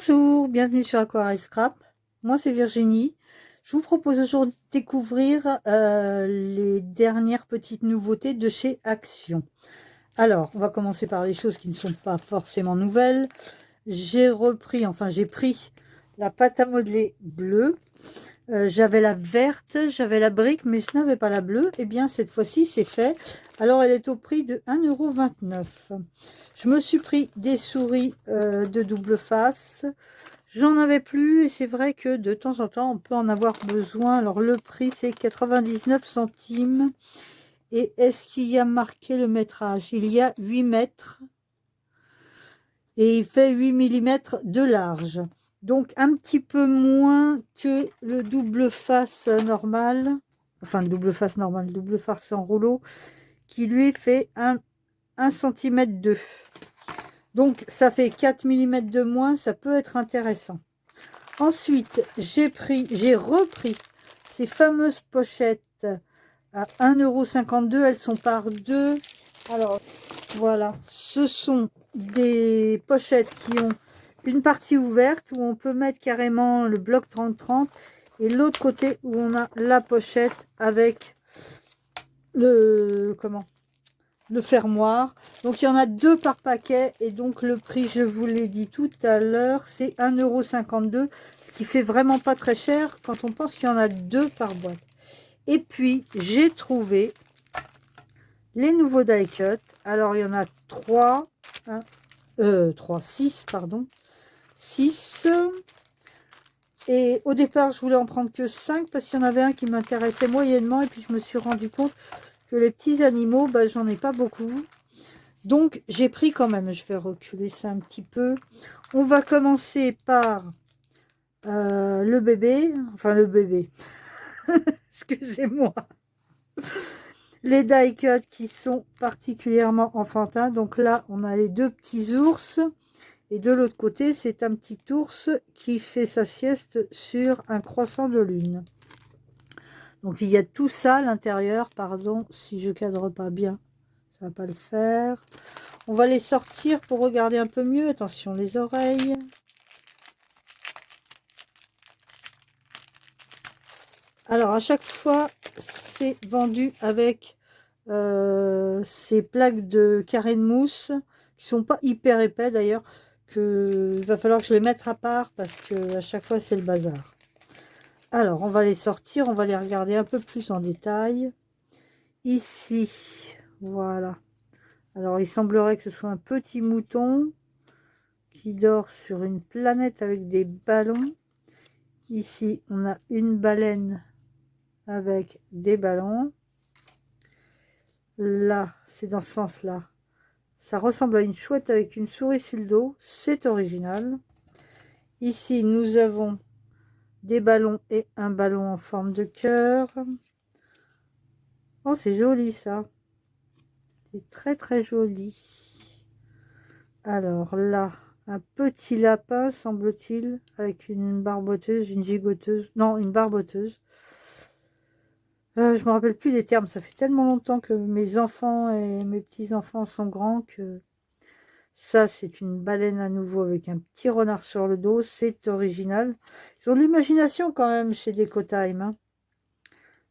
Bonjour, bienvenue sur Aquarelle Scrap. Moi c'est Virginie. Je vous propose aujourd'hui de découvrir les dernières petites nouveautés de chez Action. Alors, on va commencer par les choses qui ne sont pas forcément nouvelles. J'ai pris la pâte à modeler bleue. J'avais la verte, j'avais la brique, mais je n'avais pas la bleue. Et bien, cette fois-ci, c'est fait. Alors, elle est au prix de 1,29 €. Je me suis pris des souris de double face. J'en avais plus et c'est vrai que de temps en temps, on peut en avoir besoin. Alors, le prix, c'est 99 centimes. Et est-ce qu'il y a marqué le métrage? Il y a 8 mètres et il fait 8 millimètres de large. Donc, un petit peu moins que le double face normal. Enfin, le double face normal, le double face en rouleau, qui lui fait 1 cm 2. Donc, ça fait 4 millimètres de moins, ça peut être intéressant. Ensuite, j'ai repris ces fameuses pochettes à 1,52 €. Elles sont par deux. Alors, voilà. Ce sont des pochettes qui ont une partie ouverte où on peut mettre carrément le bloc 30-30 et l'autre côté où on a la pochette avec le fermoir. Donc il y en a 2 par paquet et donc le prix, je vous l'ai dit tout à l'heure, c'est 1,52 €, ce qui fait vraiment pas très cher quand on pense qu'il y en a 2 par boîte. Et puis j'ai trouvé les nouveaux die cut. Alors il y en a 6 pardon, 6. Et au départ je voulais en prendre que 5 parce qu'il y en avait un qui m'intéressait moyennement et puis je me suis rendu compte que les petits animaux, j'en ai pas beaucoup. Donc, j'ai pris quand même, je vais reculer ça un petit peu. On va commencer par le bébé, excusez-moi. Les die cut qui sont particulièrement enfantins. Donc là, on a les 2 petits ours. Et de l'autre côté, c'est un petit ours qui fait sa sieste sur un croissant de lune. Donc, il y a tout ça à l'intérieur. Pardon si je cadre pas bien. Ça va pas le faire. On va les sortir pour regarder un peu mieux. Attention les oreilles. Alors à chaque fois, c'est vendu avec ces plaques de carré de mousse qui sont pas hyper épais d'ailleurs. Il va falloir que je les mette à part parce que à chaque fois c'est le bazar. Alors on va les sortir, on va les regarder un peu plus en détail. Ici, voilà. Alors il semblerait que ce soit un petit mouton qui dort sur une planète avec des ballons. Ici, on a une baleine avec des ballons. Là, c'est dans ce sens-là. Ça ressemble à une chouette avec une souris sur le dos. C'est original. Ici, nous avons des ballons et un ballon en forme de cœur. Oh, c'est joli ça. C'est très très joli. Alors là, un petit lapin, semble-t-il, avec une barboteuse, une gigoteuse. Non, une barboteuse. Je me rappelle plus des termes. Ça fait tellement longtemps que mes enfants et mes petits-enfants sont grands que... Ça, c'est une baleine à nouveau avec un petit renard sur le dos. C'est original. Ils ont de l'imagination quand même chez Decotime. Hein.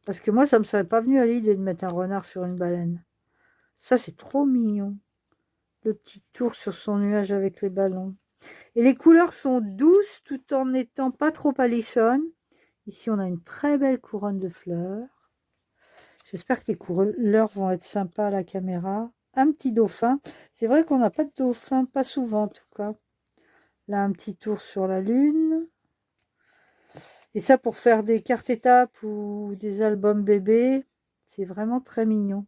Parce que moi, ça me serait pas venu à l'idée de mettre un renard sur une baleine. Ça, c'est trop mignon. Le petit tour sur son nuage avec les ballons. Et les couleurs sont douces tout en n'étant pas trop palichonnes. Ici, on a une très belle couronne de fleurs. J'espère que les couleurs vont être sympas à la caméra. Un petit dauphin. C'est vrai qu'on n'a pas de dauphin, pas souvent en tout cas. Là, un petit tour sur la lune. Et ça, pour faire des cartes étapes ou des albums bébés, c'est vraiment très mignon.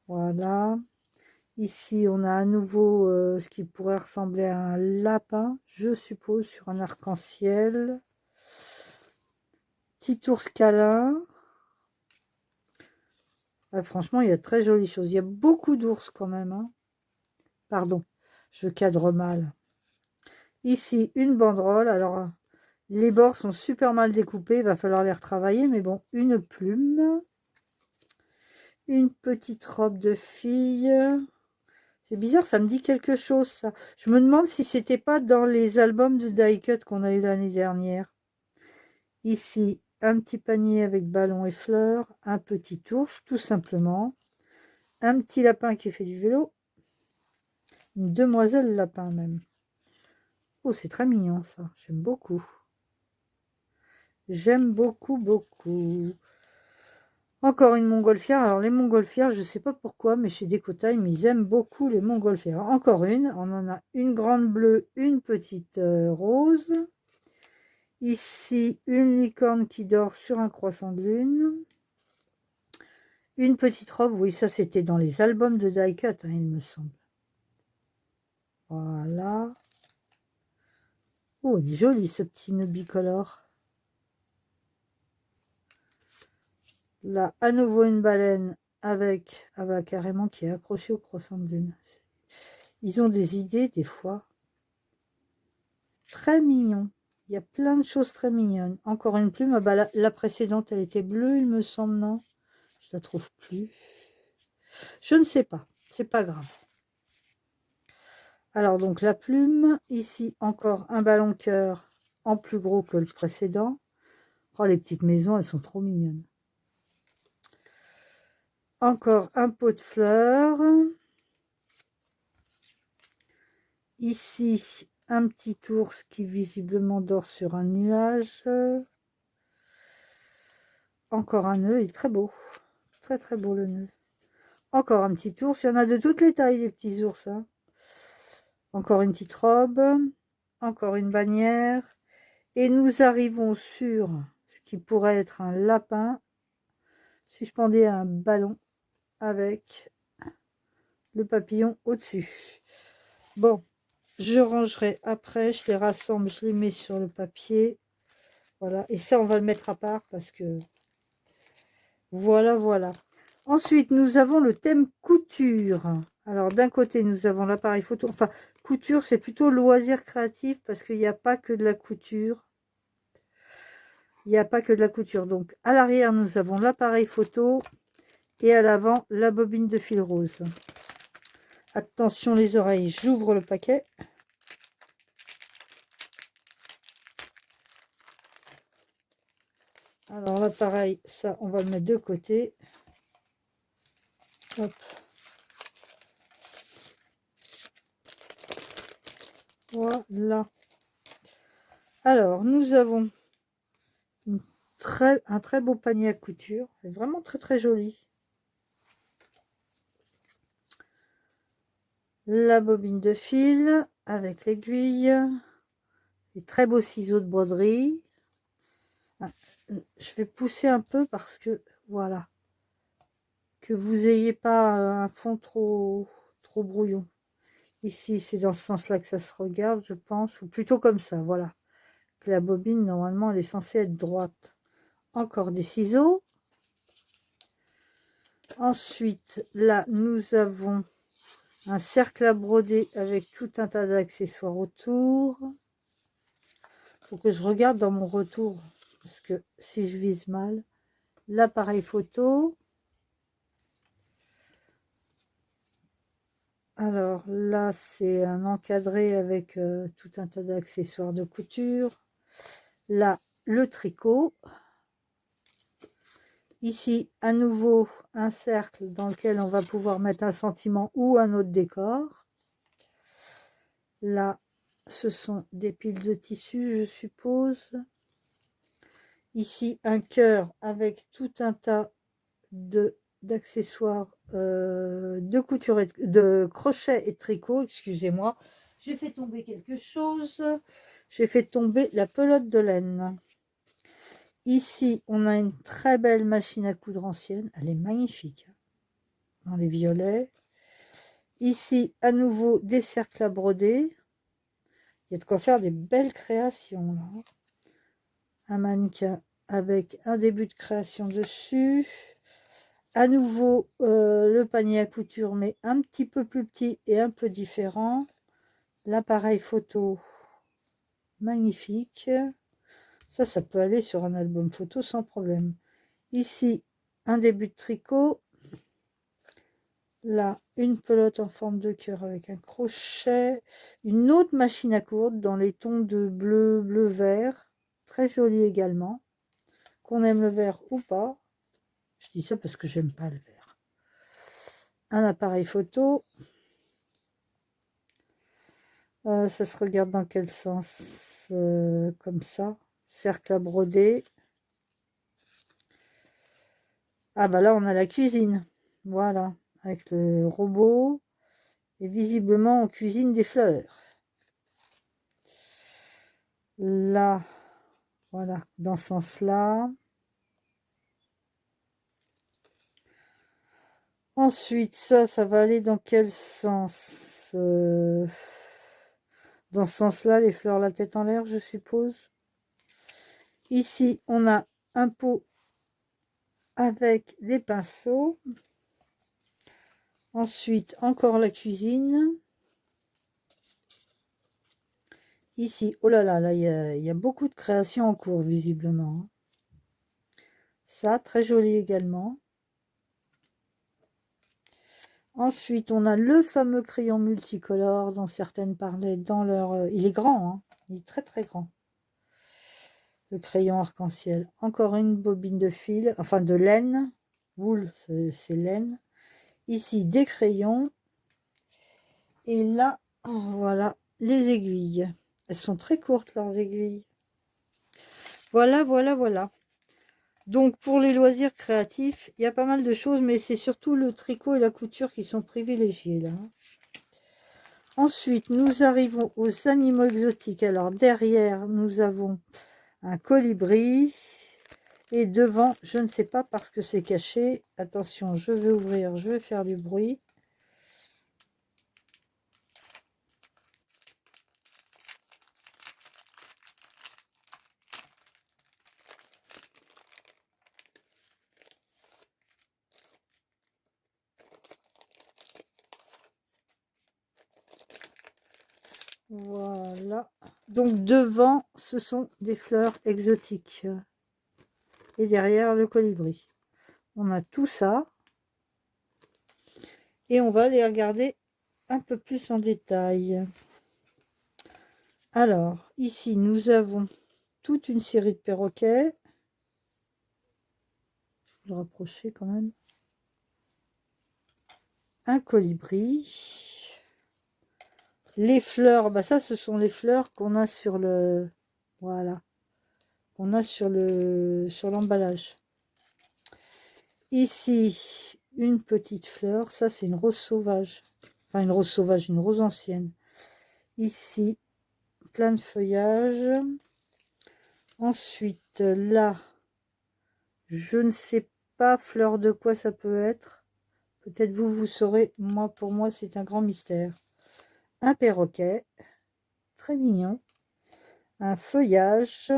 Voilà. Ici, on a à nouveau ce qui pourrait ressembler à un lapin, je suppose, sur un arc-en-ciel. Petit ours câlin. Ah, franchement, il y a très jolies choses. Il y a beaucoup d'ours quand même. Hein. Pardon, je cadre mal. Ici, une banderole. Alors, les bords sont super mal découpés. Il va falloir les retravailler. Mais bon, une plume. Une petite robe de fille. C'est bizarre, ça me dit quelque chose, ça. Je me demande si c'était pas dans les albums de Die Cut qu'on a eu l'année dernière. Ici, un petit panier avec ballons et fleurs, un petit ours, tout simplement. Un petit lapin qui fait du vélo. Une demoiselle lapin, même. Oh, c'est très mignon, ça. J'aime beaucoup. J'aime beaucoup, beaucoup. Encore une montgolfière. Alors, les montgolfières, je ne sais pas pourquoi, mais chez Déco-Time, ils aiment beaucoup les montgolfières. Encore une. On en a une grande bleue, une petite rose. Ici, une licorne qui dort sur un croissant de lune. Une petite robe. Oui, ça, c'était dans les albums de Die Cut, hein, il me semble. Voilà. Oh, il est joli, ce petit nœud bicolore. Là, à nouveau une baleine avec, ah bah, carrément qui est accrochée au croissant de lune. Ils ont des idées, des fois, très mignons. Il y a plein de choses très mignonnes. Encore une plume. Ah bah, la précédente, elle était bleue, il me semble, non? Je la trouve plus. Je ne sais pas. C'est pas grave. Alors, donc, la plume. Ici, encore un ballon cœur en plus gros que le précédent. Oh, les petites maisons, elles sont trop mignonnes. Encore un pot de fleurs. Ici, un petit ours qui visiblement dort sur un nuage. Encore un nœud, il est très beau. Très très beau le nœud. Encore un petit ours. Il y en a de toutes les tailles, les petits ours. Hein. Encore une petite robe. Encore une bannière. Et nous arrivons sur ce qui pourrait être un lapin suspendu à un ballon avec le papillon au-dessus. Bon, je rangerai après, je les rassemble, je les mets sur le papier. Voilà, et ça, on va le mettre à part parce que... Voilà, voilà. Ensuite, nous avons le thème couture. Alors, d'un côté, nous avons l'appareil photo. Enfin, couture, c'est plutôt loisir créatif parce qu'il n'y a pas que de la couture. Il n'y a pas que de la couture. Donc, à l'arrière, nous avons l'appareil photo et à l'avant, la bobine de fil rose. Attention les oreilles, j'ouvre le paquet. Alors là, pareil, ça, on va le mettre de côté. Hop. Voilà. Alors, nous avons un très beau panier à couture. C'est vraiment très très joli. La bobine de fil avec l'aiguille. Les très beaux ciseaux de broderie. Je vais pousser un peu parce que, voilà. Que vous n'ayez pas un fond trop brouillon. Ici, c'est dans ce sens-là que ça se regarde, je pense. Ou plutôt comme ça, voilà. Que la bobine, normalement, elle est censée être droite. Encore des ciseaux. Ensuite, là, nous avons un cercle à broder avec tout un tas d'accessoires autour. Il faut que je regarde dans mon retour, parce que si je vise mal, l'appareil photo. Alors là, c'est un encadré avec tout un tas d'accessoires de couture. Là, le tricot. Ici, à nouveau, un cercle dans lequel on va pouvoir mettre un sentiment ou un autre décor. Là, ce sont des piles de tissu, je suppose. Ici, un cœur avec tout un tas d'accessoires de couture, de crochet et de tricot. Excusez-moi, j'ai fait tomber quelque chose. J'ai fait tomber la pelote de laine. Ici, on a une très belle machine à coudre ancienne. Elle est magnifique. Dans les violets. Ici, à nouveau, des cercles à broder. Il y a de quoi faire des belles créations. Là. Un mannequin avec un début de création dessus. À nouveau, le panier à couture, mais un petit peu plus petit et un peu différent. L'appareil photo, magnifique. Ça peut aller sur un album photo sans problème. Ici, un début de tricot. Là, une pelote en forme de cœur avec un crochet. Une autre machine à coudre dans les tons de bleu, bleu-vert. Très jolie également. Qu'on aime le vert ou pas. Je dis ça parce que j'aime pas le vert. Un appareil photo. Ça se regarde dans quel sens? Comme ça. Cercle à broder. Ah bah là, on a la cuisine. Voilà. Avec le robot. Et visiblement, on cuisine des fleurs. Là, voilà, dans ce sens-là. Ensuite, ça va aller dans quel sens? Dans ce sens-là, les fleurs la tête en l'air, je suppose. Ici, on a un pot avec des pinceaux. Ensuite, encore la cuisine. Ici, oh là là, là, il y a beaucoup de créations en cours, visiblement. Ça, très joli également. Ensuite, on a le fameux crayon multicolore dont certaines parlaient dans leur... il est grand, hein, il est très très grand. Le crayon arc-en-ciel. Encore une bobine de fil, enfin de laine. Wool, c'est laine. Ici, des crayons. Et là, voilà, les aiguilles. Elles sont très courtes, leurs aiguilles. Voilà, voilà, voilà. Donc, pour les loisirs créatifs, il y a pas mal de choses, mais c'est surtout le tricot et la couture qui sont privilégiés, là. Ensuite, nous arrivons aux animaux exotiques. Alors, derrière, nous avons un colibri. Et devant, je ne sais pas parce que c'est caché. Attention, je vais ouvrir, je vais faire du bruit. Voilà. Donc, devant, ce sont des fleurs exotiques. Et derrière, le colibri. On a tout ça. Et on va les regarder un peu plus en détail. Alors, ici, nous avons toute une série de perroquets. Je vais le rapprocher quand même. Un colibri. Les fleurs, bah ça, ce sont les fleurs qu'on a sur le... Voilà. Qu'on a sur l'emballage. Ici, une petite fleur. Ça, c'est une rose sauvage. Enfin, une rose sauvage, une rose ancienne. Ici, plein de feuillage. Ensuite, là, je ne sais pas fleur de quoi ça peut être. Peut-être vous, vous saurez. Moi, pour moi, c'est un grand mystère. Un perroquet. Très mignon. Un feuillage.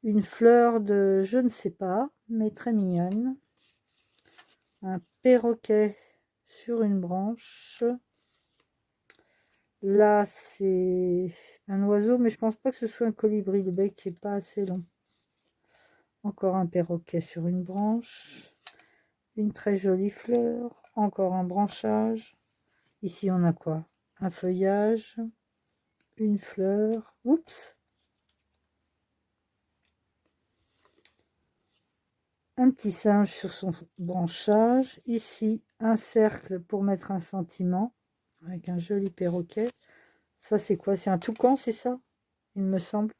Une fleur de je ne sais pas, mais très mignonne. Un perroquet sur une branche. Là, c'est un oiseau, mais je pense pas que ce soit un colibri. Le bec n'est pas assez long. Encore un perroquet sur une branche. Une très jolie fleur. Encore un branchage. Ici, on a quoi? Un feuillage. Une fleur. Oups! Un petit singe sur son branchage. Ici, un cercle pour mettre un sentiment. Avec un joli perroquet. Ça, c'est quoi? C'est un toucan, c'est ça? Il me semble.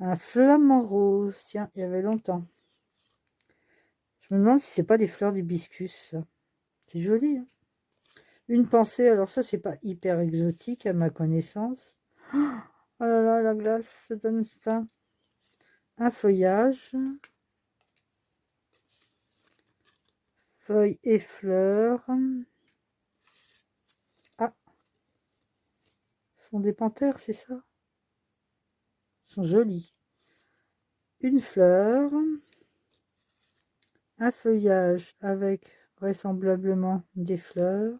Un flamant rose. Tiens, il y avait longtemps. Je me demande si c'est pas des fleurs d'hibiscus, ça. C'est joli, hein. Une pensée. Alors ça, c'est pas hyper exotique à ma connaissance. Oh là là, la glace, ça donne faim. Un feuillage. Feuilles et fleurs. Ah, ce sont des panthères, c'est ça? Ils sont jolis. Une fleur. Un feuillage avec vraisemblablement des fleurs.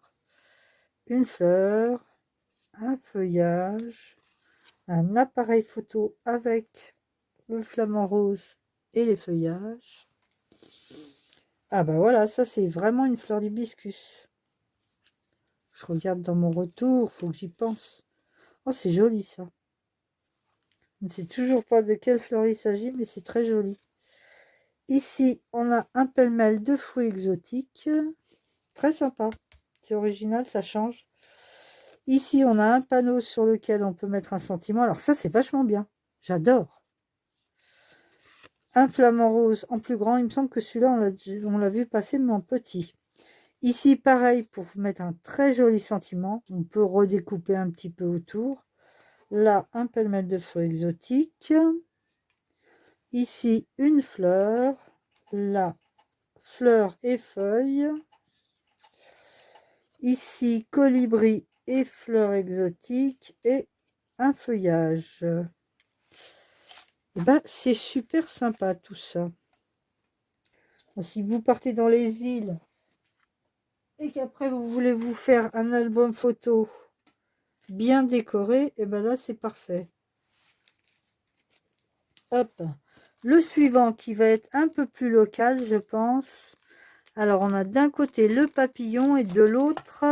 Une fleur. Un feuillage. Un appareil photo avec le flamant rose et les feuillages. Ah bah voilà, ça c'est vraiment une fleur d'hibiscus. Je regarde dans mon retour, faut que j'y pense. Oh, c'est joli ça. Je ne sais toujours pas de quelle fleur il s'agit, mais c'est très joli. Ici, on a un pêle-mêle de fruits exotiques. Très sympa. C'est original, ça change. Ici, on a un panneau sur lequel on peut mettre un sentiment. Alors ça, c'est vachement bien. J'adore. Un flamant rose en plus grand. Il me semble que celui-là, on l'a vu passer, mais en petit. Ici, pareil, pour mettre un très joli sentiment. On peut redécouper un petit peu autour. Là, un pêle-mêle de fruits exotiques. Ici, une fleur. Là, fleurs et feuilles. Ici, colibri et fleurs exotiques. Et un feuillage. Et ben, c'est super sympa tout ça. Si vous partez dans les îles et qu'après vous voulez vous faire un album photo bien décoré, et ben là c'est parfait. Hop. Le suivant qui va être un peu plus local, je pense. Alors on a d'un côté le papillon et de l'autre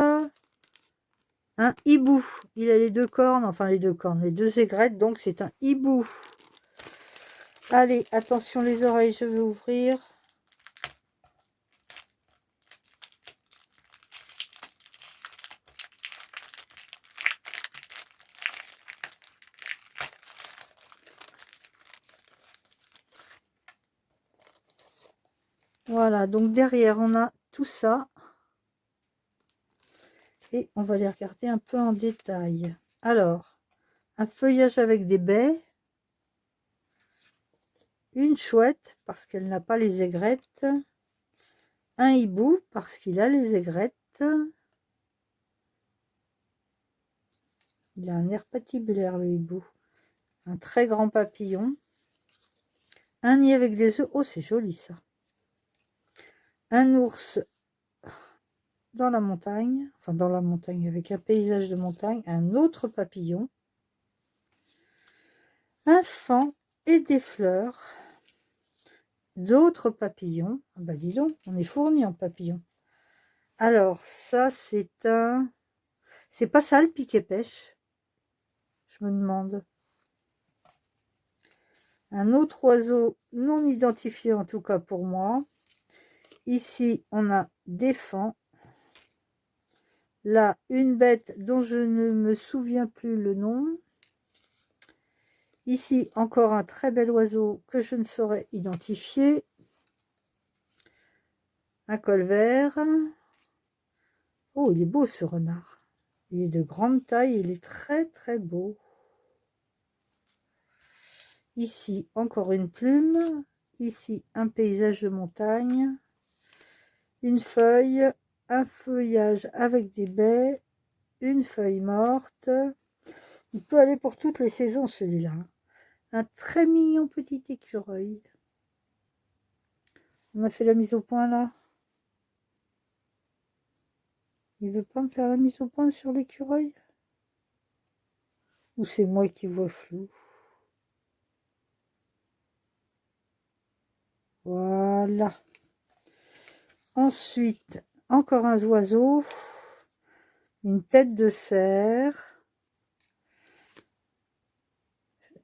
un hibou. Il a les deux cornes, enfin les deux cornes, les deux aigrettes, donc c'est un hibou. Allez, attention les oreilles, je vais ouvrir. Voilà, donc derrière on a tout ça. Et on va les regarder un peu en détail. Alors, un feuillage avec des baies. Une chouette, parce qu'elle n'a pas les aigrettes. Un hibou, parce qu'il a les aigrettes. Il a un air patibulaire, le hibou. Un très grand papillon. Un nid avec des œufs. Oh, c'est joli, ça. Un ours dans la montagne. Enfin, dans la montagne, avec un paysage de montagne. Un autre papillon. Un faon et des fleurs. D'autres papillons. Ah bah dis donc, on est fourni en papillons. Alors, ça, c'est un... C'est pas ça, le piquet-pêche? Je me demande. Un autre oiseau non identifié, en tout cas pour moi. Ici, on a des faons. Là, une bête dont je ne me souviens plus le nom. Ici, encore un très bel oiseau que je ne saurais identifier. Un colvert. Oh, il est beau, ce renard. Il est de grande taille, il est très très beau. Ici, encore une plume. Ici, un paysage de montagne. Une feuille, un feuillage avec des baies, une feuille morte. Il peut aller pour toutes les saisons, celui-là. Un très mignon petit écureuil. On a fait la mise au point, là. Il veut pas me faire la mise au point sur l'écureuil? Ou c'est moi qui vois flou? Voilà. Ensuite, encore un oiseau. Une tête de cerf.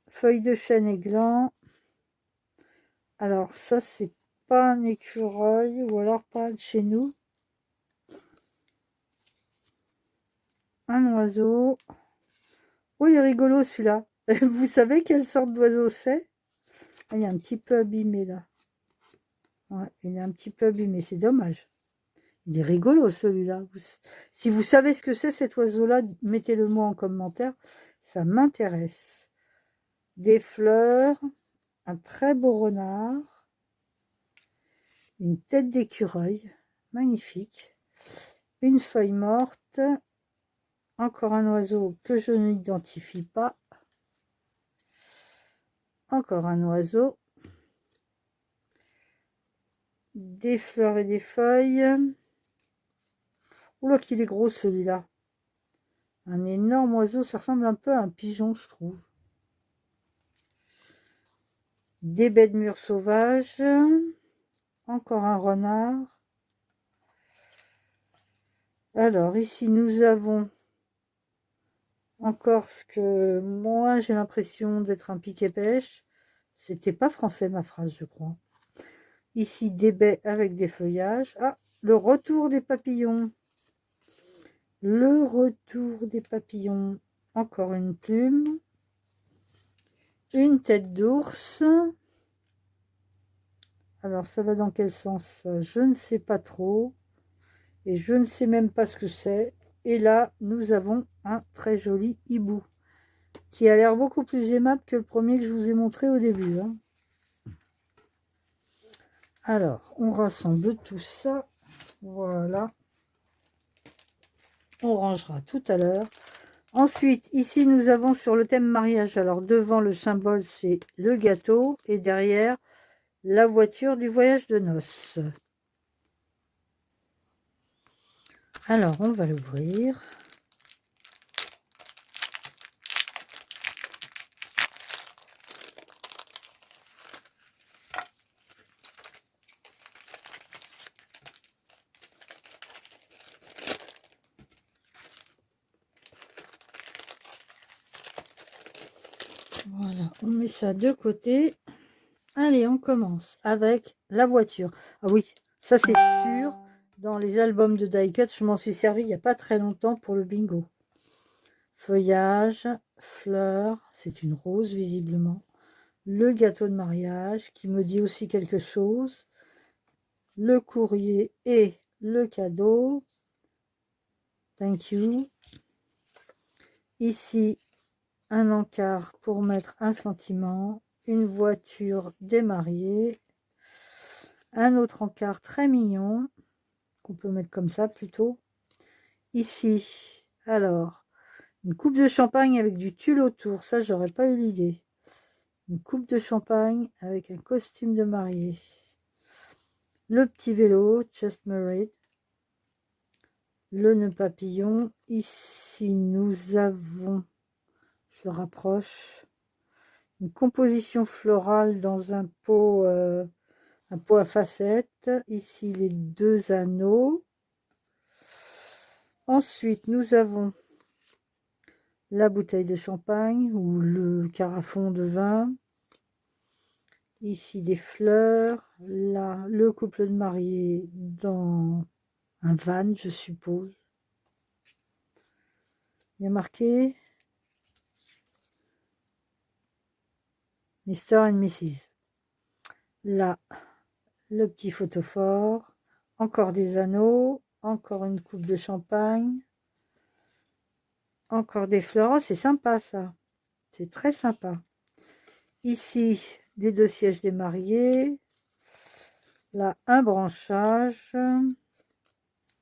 Feuille de chêne et gland. Alors ça, c'est pas un écureuil, ou alors pas de chez nous. Un oiseau. Oh, il est rigolo celui-là. Vous savez quelle sorte d'oiseau c'est? Ah, il est un petit peu abîmé là. Ouais, il est un petit peu abîmé, c'est dommage. Il est rigolo celui-là. Si vous savez ce que c'est cet oiseau-là, mettez-le moi en commentaire. Ça m'intéresse. Des fleurs, un très beau renard, une tête d'écureuil, magnifique. Une feuille morte, encore un oiseau que je n'identifie pas. Encore un oiseau. Des fleurs et des feuilles. Oula, qu'il est gros celui-là. Un énorme oiseau, ça ressemble un peu à un pigeon, je trouve. Des baies de murs sauvages. encore un renard. Alors, ici, nous avons encore ce que moi, j'ai l'impression d'être un piquet-pêche. C'était pas français, ma phrase, je crois. Ici, des baies avec des feuillages. Ah, le retour des papillons. Le retour des papillons. Encore une plume. Une tête d'ours. Alors, ça va dans quel sens? Je ne sais pas trop. Et je ne sais même pas ce que c'est. Et là, nous avons un très joli hibou, qui a l'air beaucoup plus aimable que le premier que je vous ai montré au début. Hein. Alors, on rassemble tout ça. Voilà. On rangera tout à l'heure. Ensuite, ici, nous avons sur le thème mariage. Alors, devant le symbole, c'est le gâteau. Et derrière, la voiture du voyage de noces. Alors, on va l'ouvrir. Voilà, on met ça de côté. Allez, on commence avec la voiture. Ah oui, ça c'est sûr. Dans les albums de die-cut, je m'en suis servi il n'y a pas très longtemps pour le bingo. Feuillage, fleurs, c'est une rose visiblement. Le gâteau de mariage qui me dit aussi quelque chose. Le courrier et le cadeau. Thank you. Ici, un encart pour mettre un sentiment. Une voiture des mariés. Un autre encart très mignon. Qu'on peut mettre comme ça plutôt. Ici, alors, une coupe de champagne avec du tulle autour. Ça, j'aurais pas eu l'idée. Une coupe de champagne avec un costume de mariée. Le petit vélo, Just Married. Le nœud papillon. Ici, nous avons, je le rapproche, une composition florale dans un pot à facettes. Ici, les deux anneaux. Ensuite, nous avons la bouteille de champagne ou le carafon de vin. Ici, des fleurs. Là, le couple de mariés dans un van, je suppose. Il y a marqué Mr. and Mrs. Là, le petit photophore. Encore des anneaux. Encore une coupe de champagne. Encore des fleurs. Oh, c'est sympa ça. C'est très sympa. Ici, les deux sièges des mariés. Là, un branchage.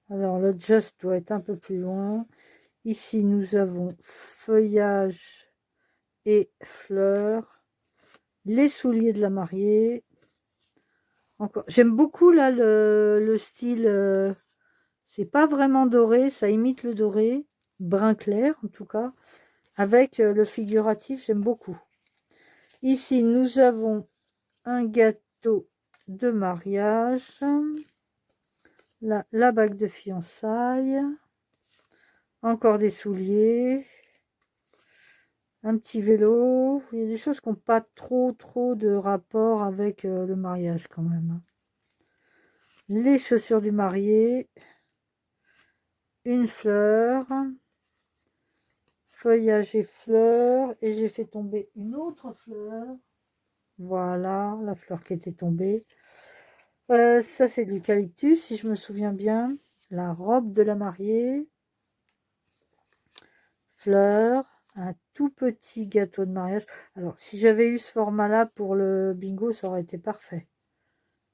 Alors, le just doit être un peu plus loin. Ici, nous avons feuillage et fleurs. Les souliers de la mariée. Encore. J'aime beaucoup là le style. C'est pas vraiment doré, ça imite le doré. Brun clair en tout cas. Avec le figuratif, j'aime beaucoup. Ici, nous avons un gâteau de mariage. Là, la bague de fiançailles. Encore des souliers. Un petit vélo. Il y a des choses qui n'ont pas trop de rapport avec le mariage quand même. Les chaussures du marié. Une fleur. Feuillage et fleurs. Et j'ai fait tomber une autre fleur. Voilà, la fleur qui était tombée. Ça, c'est de l'eucalyptus, si je me souviens bien. La robe de la mariée. Fleurs. Un tout petit gâteau de mariage. Alors, si j'avais eu ce format-là pour le bingo, ça aurait été parfait.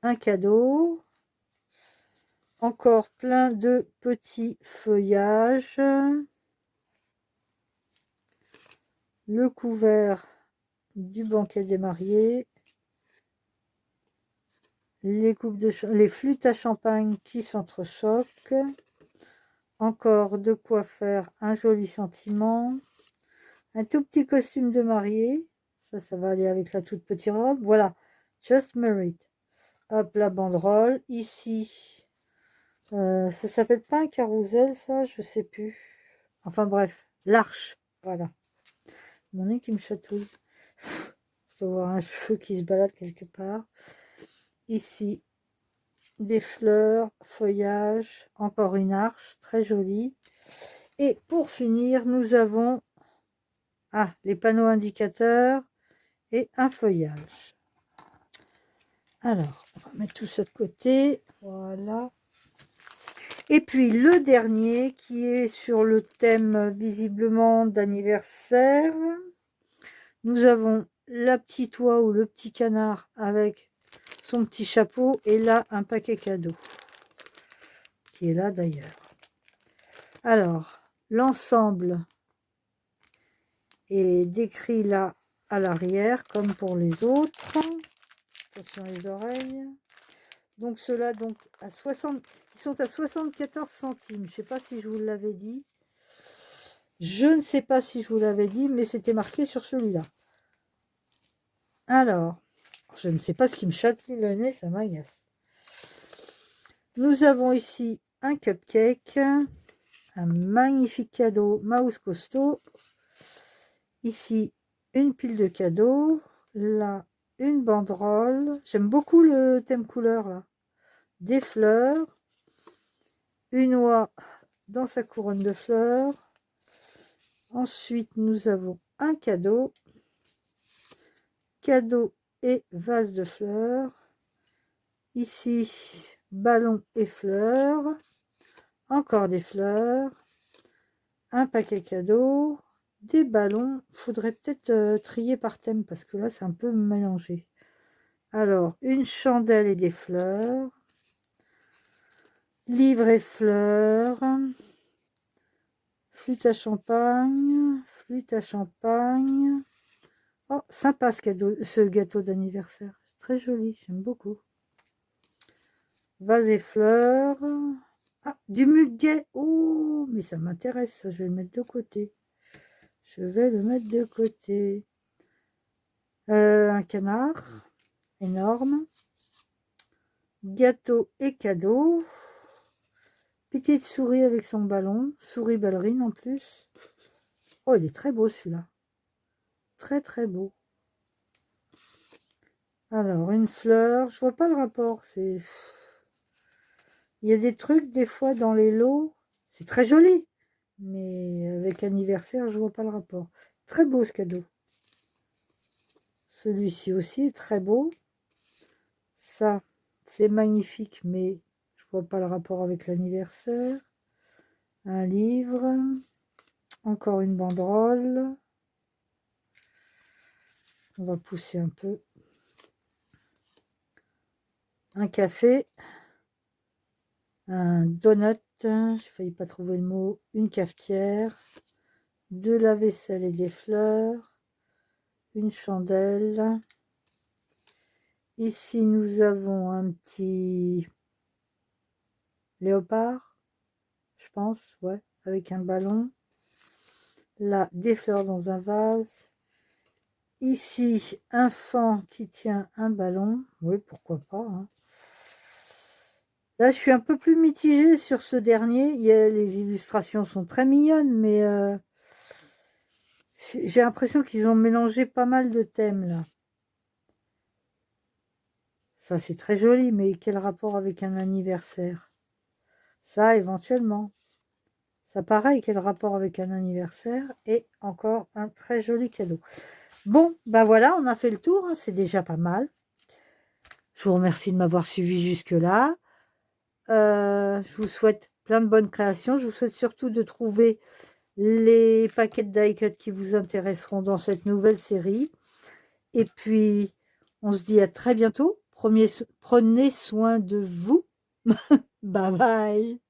Un cadeau. Encore plein de petits feuillages. Le couvert du banquet des mariés. Les flûtes à champagne qui s'entrechoquent. Encore de quoi faire un joli sentiment. Un tout petit costume de mariée. Ça va aller avec la toute petite robe. Voilà, Just Married. Hop, la banderole. Ici, ça s'appelle pas un carrousel, ça, je sais plus. Enfin bref, l'arche. Voilà. Mon nez qui me chatouille. Je dois voir un cheveu qui se balade quelque part. Ici, des fleurs, feuillage, encore une arche, très jolie. Et pour finir, nous avons les panneaux indicateurs et un feuillage. Alors, on va mettre tout ça de côté. Voilà. Et puis le dernier qui est sur le thème visiblement d'anniversaire. Nous avons la petite oie ou le petit canard avec son petit chapeau et là un paquet cadeau qui est là d'ailleurs. Alors, l'ensemble est décrit là à l'arrière comme pour les autres. Attention les oreilles. Donc ceux-là donc à 60, ils sont à 74 centimes. Je ne sais pas si je vous l'avais dit. Je ne sais pas si je vous l'avais dit, mais c'était marqué sur celui-là. Alors, je ne sais pas ce qui me chatouille le nez, ça m'agace. Nous avons ici un cupcake, un magnifique cadeau Mouse Costaud. Ici, une pile de cadeaux. Là, une banderole. J'aime beaucoup le thème couleur là. Des fleurs. Une oie dans sa couronne de fleurs. Ensuite, nous avons un cadeau. Cadeau et vase de fleurs. Ici, ballon et fleurs. Encore des fleurs. Un paquet cadeau. Des ballons. Faudrait peut-être trier par thème parce que là, c'est un peu mélangé. Alors, une chandelle et des fleurs. Livre et fleurs. Flûte à champagne. Flûte à champagne. Oh, sympa ce gâteau d'anniversaire. Très joli, j'aime beaucoup. Vase et fleurs. Ah, du muguet. Oh, mais ça m'intéresse, ça. Je vais le mettre de côté. Je vais le mettre de côté. Un canard. Énorme. Gâteau et cadeau. Petite souris avec son ballon. Souris ballerine en plus. Oh, il est très beau celui-là. Très très beau. Alors, une fleur. Je vois pas le rapport. C'est... Il y a des trucs, des fois, dans les lots. C'est très joli. Mais avec anniversaire, je vois pas le rapport. Très beau ce cadeau. Celui-ci aussi est très beau. Ça, c'est magnifique, mais je vois pas le rapport avec l'anniversaire. Un livre. Encore une banderole. On va pousser un peu. Un café. Un donut. J'ai failli pas trouver le mot. Une cafetière. De la vaisselle et des fleurs. Une chandelle. Ici, nous avons un petit léopard, je pense, ouais, avec un ballon. Là, des fleurs dans un vase. Ici, un fan qui tient un ballon. Oui, pourquoi pas. Hein. Là, je suis un peu plus mitigée sur ce dernier. Les illustrations sont très mignonnes, mais j'ai l'impression qu'ils ont mélangé pas mal de thèmes, là. Ça, c'est très joli, mais quel rapport avec un anniversaire? Ça, éventuellement. Ça, pareil, quel rapport avec un anniversaire? Et encore un très joli cadeau. Bon, ben voilà, on a fait le tour. Hein, c'est déjà pas mal. Je vous remercie de m'avoir suivi jusque-là. Je vous souhaite plein de bonnes créations. Je vous souhaite surtout de trouver les paquets de die-cut qui vous intéresseront dans cette nouvelle série. Et puis, on se dit à très bientôt. Prenez soin de vous. Bye bye.